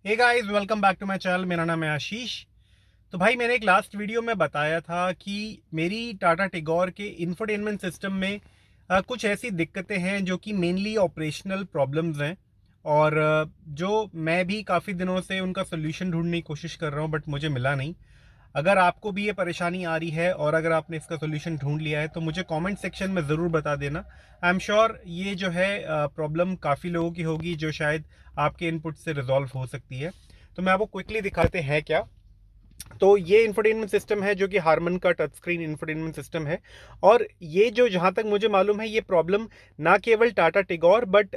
Hey guys, welcome back to my channel. मेरा नाम है आशीष। तो भाई, मैंने एक लास्ट वीडियो में बताया था कि मेरी टाटा टिगोर के इंफोटेनमेंट सिस्टम में कुछ ऐसी दिक्कतें हैं जो कि मेनली ऑपरेशनल प्रॉब्लम्स हैं, और जो मैं भी काफ़ी दिनों से उनका सोल्यूशन ढूंढने की कोशिश कर रहा हूं, बट मुझे मिला नहीं। अगर आपको भी ये परेशानी आ रही है और अगर आपने इसका सोल्यूशन ढूंढ लिया है तो मुझे कमेंट सेक्शन में ज़रूर बता देना। आई एम श्योर ये जो है प्रॉब्लम काफ़ी लोगों की होगी जो शायद आपके इनपुट से रिजॉल्व हो सकती है। तो मैं आपको क्विकली दिखाते हैं क्या। तो ये इंफोटेनमेंट सिस्टम है जो कि हारमन का टच स्क्रीन इंफोटेनमेंट सिस्टम है, और ये जो जहाँ तक मुझे मालूम है ये प्रॉब्लम ना केवल टाटा टिगोर बट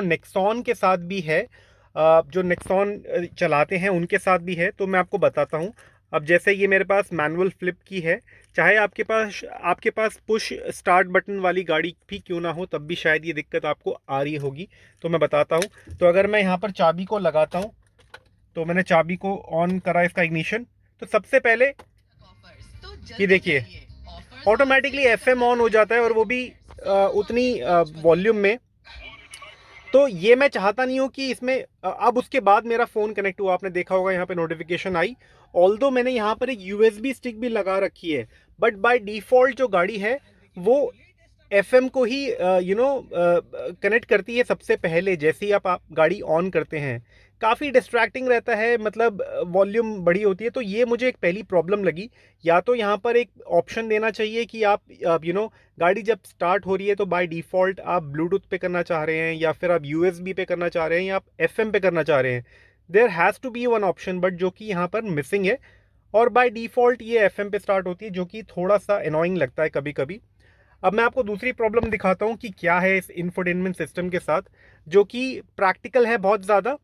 नेक्सॉन के साथ भी है। जो नेक्सॉन चलाते हैं उनके साथ भी है। तो मैं आपको बताता हूँ। अब जैसे ये मेरे पास मैनुअल फ्लिप की है, चाहे आपके पास पुश स्टार्ट बटन वाली गाड़ी भी क्यों ना हो तब भी शायद ये दिक्कत आपको आ रही होगी। तो मैं बताता हूँ। तो अगर मैं यहाँ पर चाबी को लगाता हूँ, तो मैंने चाबी को ऑन करा इसका इग्निशन, तो सबसे पहले ये देखिए ऑटोमेटिकली एफएम ऑन हो जाता है, और वो भी उतनी वॉल्यूम में। तो ये मैं चाहता नहीं हूँ कि इसमें अब उसके बाद मेरा फ़ोन कनेक्ट हुआ, आपने देखा होगा यहाँ पे नोटिफिकेशन आई। ऑल्दो मैंने यहाँ पर एक यूएसबी स्टिक भी लगा रखी है, बट बाय डिफ़ॉल्ट जो गाड़ी है वो एफएम को ही कनेक्ट करती है सबसे पहले, जैसे ही आप गाड़ी ऑन करते हैं। काफ़ी डिस्ट्रैक्टिंग रहता है, मतलब वॉल्यूम बड़ी होती है। तो ये मुझे एक पहली प्रॉब्लम लगी। या तो यहाँ पर एक ऑप्शन देना चाहिए कि आप गाड़ी जब स्टार्ट हो रही है तो बाय डिफ़ॉल्ट आप ब्लूटूथ पे करना चाह रहे हैं, या फिर आप यूएसबी पे करना चाह रहे हैं, या आप एफएम पे करना चाह रहे हैं। There has to be one option, but जो कि यहाँ पर मिसिंग है। और बाय डिफ़ॉल्ट ये एफएम पे स्टार्ट होती है, जो कि थोड़ा सा एनॉइंग लगता है कभी कभी। अब मैं आपको दूसरी प्रॉब्लम दिखाता हूँ कि क्या है इस इंफोटेनमेंट सिस्टम के साथ, जो कि प्रैक्टिकल है बहुत ज़्यादा।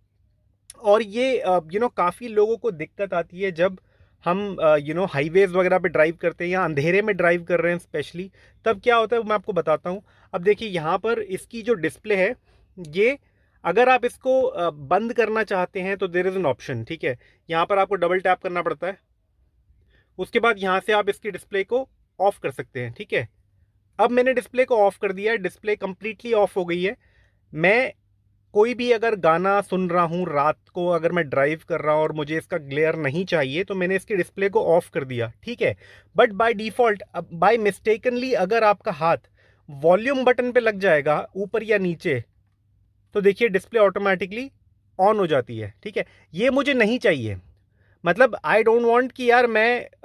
और ये काफ़ी लोगों को दिक्कत आती है जब हम हाईवेज वगैरह पे ड्राइव करते हैं या अंधेरे में ड्राइव कर रहे हैं स्पेशली। तब क्या होता है वो मैं आपको बताता हूँ। अब देखिए यहाँ पर इसकी जो डिस्प्ले है, ये अगर आप इसको बंद करना चाहते हैं तो देयर इज़ एन ऑप्शन, ठीक है। यहाँ पर आपको डबल टैप करना पड़ता है। उसके बाद यहाँ से आप इसकी डिस्प्ले को ऑफ कर सकते हैं, ठीक है। अब मैंने डिस्प्ले को ऑफ कर दिया है, डिस्प्ले कंप्लीटली ऑफ हो गई है। मैं कोई भी अगर गाना सुन रहा हूँ रात को, अगर मैं ड्राइव कर रहा हूँ और मुझे इसका ग्लेयर नहीं चाहिए, तो मैंने इसके डिस्प्ले को ऑफ कर दिया, ठीक है। But by default, by mistakenly अगर आपका हाथ वॉल्यूम बटन पे लग जाएगा ऊपर या नीचे, तो देखिए डिस्प्ले ऑटोमेटिकली ऑन हो जाती है, ठीक है। ये मुझे नहीं चाहिए। मतलब आई डोंट वांट कि यार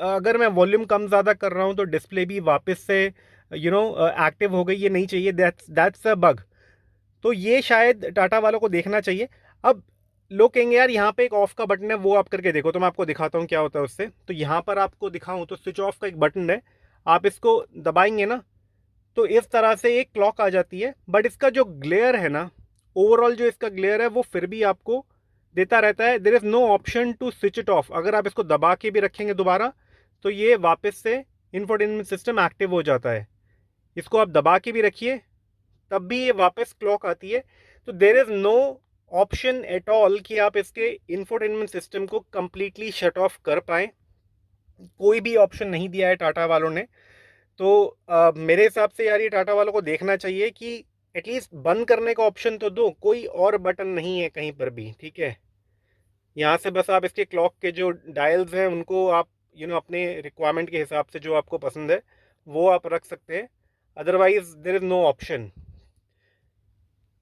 अगर मैं वॉल्यूम कम ज़्यादा कर रहा हूँ तो डिस्प्ले भी वापस से एक्टिव हो गई, ये नहीं चाहिए। That's a bug. तो ये शायद टाटा वालों को देखना चाहिए। अब लोग कहेंगे यार यहाँ पे एक ऑफ का बटन है, वो आप करके देखो। तो मैं आपको दिखाता हूँ क्या होता है उससे। तो यहाँ पर आपको दिखाऊँ तो स्विच ऑफ का एक बटन है, आप इसको दबाएंगे ना तो इस तरह से एक क्लॉक आ जाती है। बट इसका जो ग्लेयर है ना, ओवरऑल जो इसका ग्लेयर है वो फिर भी आपको देता रहता है। There is no option to switch it off. अगर आप इसको दबा के भी रखेंगे दोबारा तो ये वापस से इंफोटेनमेंट सिस्टम एक्टिव हो जाता है। इसको आप दबा के भी रखिए तब भी ये वापस क्लॉक आती है। तो there is no option at all कि आप इसके इंफोटेनमेंट सिस्टम को कंप्लीटली शट ऑफ कर पाएँ। कोई भी ऑप्शन नहीं दिया है टाटा वालों ने। तो मेरे हिसाब से यार ये टाटा वालों को देखना चाहिए कि एटलीस्ट बंद करने का ऑप्शन तो दो। कोई और बटन नहीं है कहीं पर भी, ठीक है। यहाँ से बस आप इसके क्लॉक के जो डायल्स हैं उनको आप अपने रिक्वायरमेंट के हिसाब से जो आपको पसंद है वो आप रख सकते हैं। Otherwise there is no option.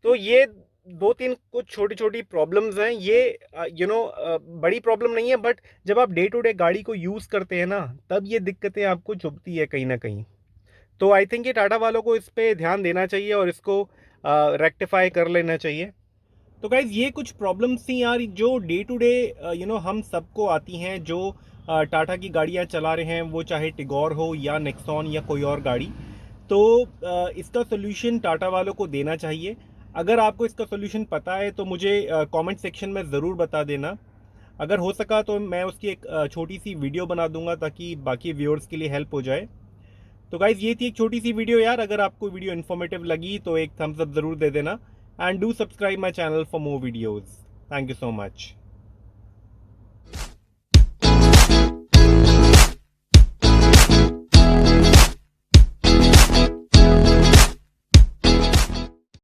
तो ये दो तीन कुछ छोटी छोटी प्रॉब्लम्स हैं। ये बड़ी प्रॉब्लम नहीं है, बट जब आप डे टू डे गाड़ी को यूज़ करते हैं ना, तब ये दिक्कतें आपको चुभती है कहीं ना कहीं। तो आई थिंक ये टाटा वालों को इस पे ध्यान देना चाहिए और इसको रेक्टिफाई कर लेना चाहिए। तो गाइज ये कुछ प्रॉब्लम्स थी यार जो डे टू डे हम सबको आती हैं, जो टाटा की गाड़ियाँ चला रहे हैं, वो चाहे टिगोर हो या नेक्सॉन या कोई और गाड़ी। तो इसका सोल्यूशन टाटा वालों को देना चाहिए। अगर आपको इसका सोल्यूशन पता है तो मुझे कमेंट सेक्शन में ज़रूर बता देना। अगर हो सका तो मैं उसकी एक छोटी सी वीडियो बना दूंगा ताकि बाकी व्यूअर्स के लिए हेल्प हो जाए। तो गाइज ये थी एक छोटी सी वीडियो यार। अगर आपको वीडियो इन्फॉर्मेटिव लगी तो एक थम्स अप ज़रूर दे देना, and do subscribe my channel for more videos. Thank you so much.